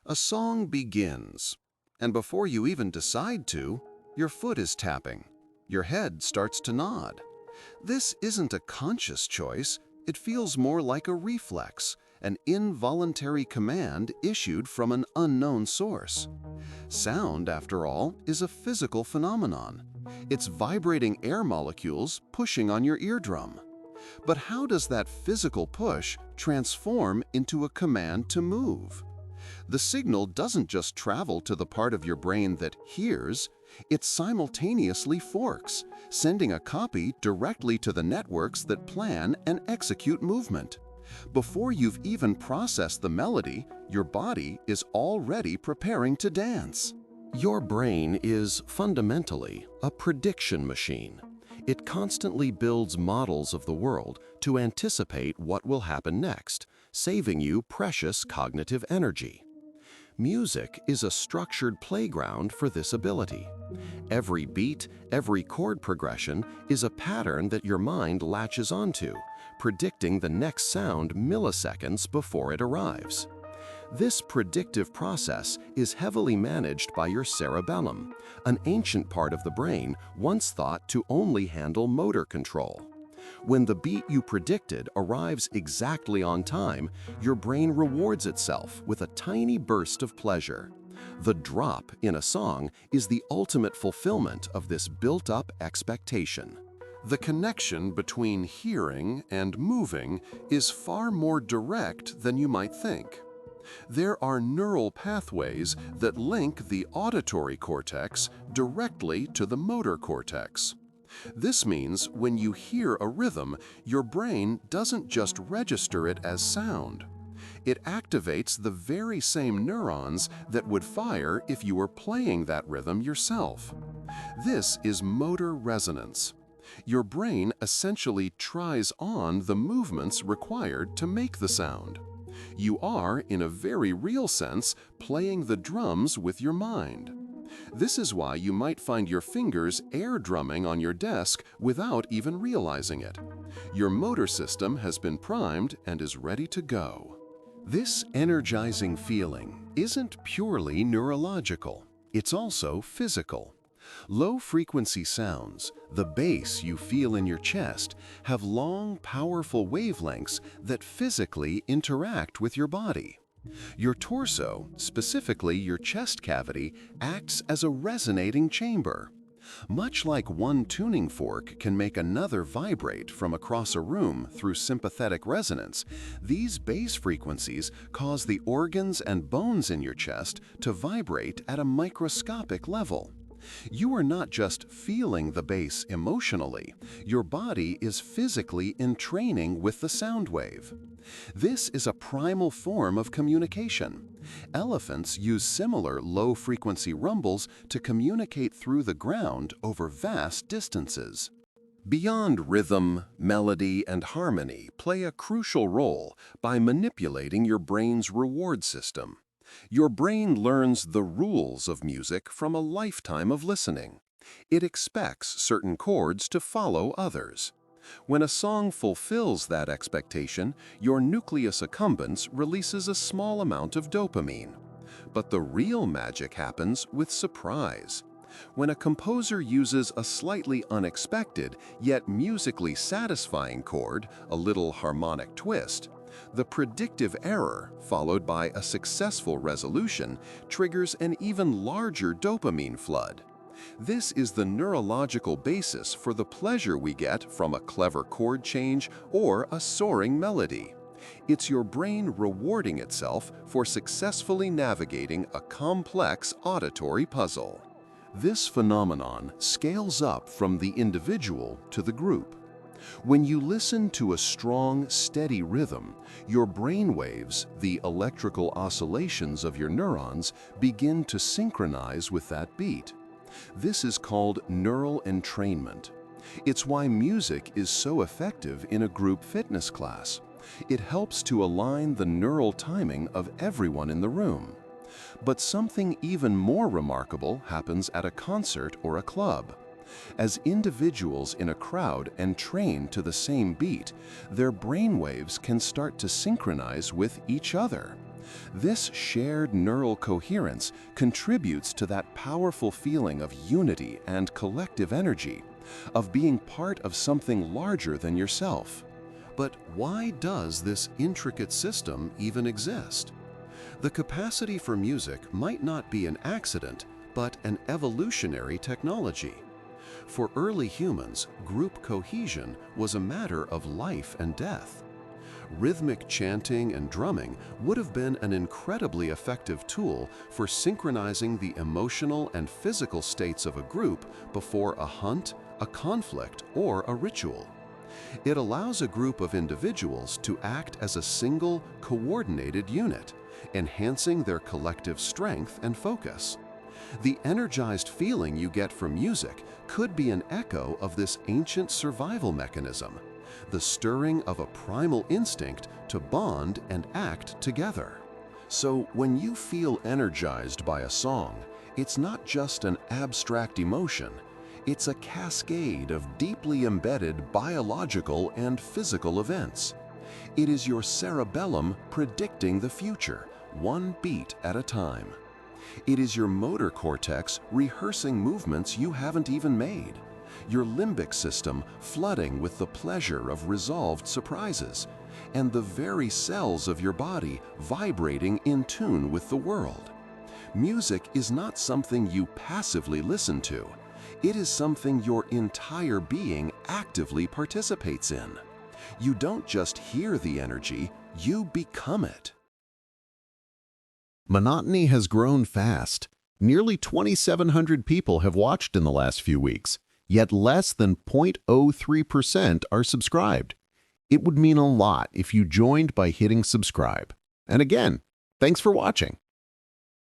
A song begins, and before you even decide to, your foot is tapping. Your head starts to nod. This isn't a conscious choice. It feels more like a reflex, an involuntary command issued from an unknown source. Sound, after all, is a physical phenomenon. It's vibrating air molecules pushing on your eardrum. But how does that physical push transform into a command to move? The signal doesn't just travel to the part of your brain that hears, it simultaneously forks, sending a copy directly to the networks that plan and execute movement. Before you've even processed the melody, your body is already preparing to dance. Your brain is fundamentally a prediction machine. It constantly builds models of the world to anticipate what will happen next, saving you precious cognitive energy. Music is a structured playground for this ability. Every beat, every chord progression is a pattern that your mind latches onto, predicting the next sound milliseconds before it arrives. This predictive process is heavily managed by your cerebellum, an ancient part of the brain once thought to only handle motor control. When the beat you predicted arrives exactly on time, your brain rewards itself with a tiny burst of pleasure. The drop in a song is the ultimate fulfillment of this built-up expectation. The connection between hearing and moving is far more direct than you might think. There are neural pathways that link the auditory cortex directly to the motor cortex. This means when you hear a rhythm, your brain doesn't just register it as sound. It activates the very same neurons that would fire if you were playing that rhythm yourself. This is motor resonance. Your brain essentially tries on the movements required to make the sound. You are, in a very real sense, playing the drums with your mind. This is why you might find your fingers air drumming on your desk without even realizing it. Your motor system has been primed and is ready to go. This energizing feeling isn't purely neurological. It's also physical. Low-frequency sounds, the bass you feel in your chest, have long, powerful wavelengths that physically interact with your body. Your torso, specifically your chest cavity, acts as a resonating chamber. Much like one tuning fork can make another vibrate from across a room through sympathetic resonance, these bass frequencies cause the organs and bones in your chest to vibrate at a microscopic level. You are not just feeling the bass emotionally, your body is physically entraining with the sound wave. This is a primal form of communication. Elephants use similar low-frequency rumbles to communicate through the ground over vast distances. Beyond rhythm, melody, and harmony play a crucial role by manipulating your brain's reward system. Your brain learns the rules of music from a lifetime of listening. It expects certain chords to follow others. When a song fulfills that expectation, your nucleus accumbens releases a small amount of dopamine. But the real magic happens with surprise. When a composer uses a slightly unexpected yet musically satisfying chord, a little harmonic twist, the predictive error, followed by a successful resolution, triggers an even larger dopamine flood. This is the neurological basis for the pleasure we get from a clever chord change or a soaring melody. It's your brain rewarding itself for successfully navigating a complex auditory puzzle. This phenomenon scales up from the individual to the group. When you listen to a strong, steady rhythm, your brain waves, the electrical oscillations of your neurons, begin to synchronize with that beat. This is called neural entrainment. It's why music is so effective in a group fitness class. It helps to align the neural timing of everyone in the room. But something even more remarkable happens at a concert or a club. As individuals in a crowd entrain to the same beat, their brainwaves can start to synchronize with each other. This shared neural coherence contributes to that powerful feeling of unity and collective energy, of being part of something larger than yourself. But why does this intricate system even exist? The capacity for music might not be an accident, but an evolutionary technology. For early humans, group cohesion was a matter of life and death. Rhythmic chanting and drumming would have been an incredibly effective tool for synchronizing the emotional and physical states of a group before a hunt, a conflict, or a ritual. It allows a group of individuals to act as a single, coordinated unit, enhancing their collective strength and focus. The energized feeling you get from music could be an echo of this ancient survival mechanism, the stirring of a primal instinct to bond and act together. So when you feel energized by a song, it's not just an abstract emotion, it's a cascade of deeply embedded biological and physical events. It is your cerebellum predicting the future, one beat at a time. It is your motor cortex rehearsing movements you haven't even made, your limbic system flooding with the pleasure of resolved surprises, and the very cells of your body vibrating in tune with the world. Music is not something you passively listen to. It is something your entire being actively participates in. You don't just hear the energy, you become it. Monotony has grown fast. Nearly 2,700 people have watched in the last few weeks, yet less than 0.03% are subscribed. It would mean a lot if you joined by hitting subscribe. And again, thanks for watching.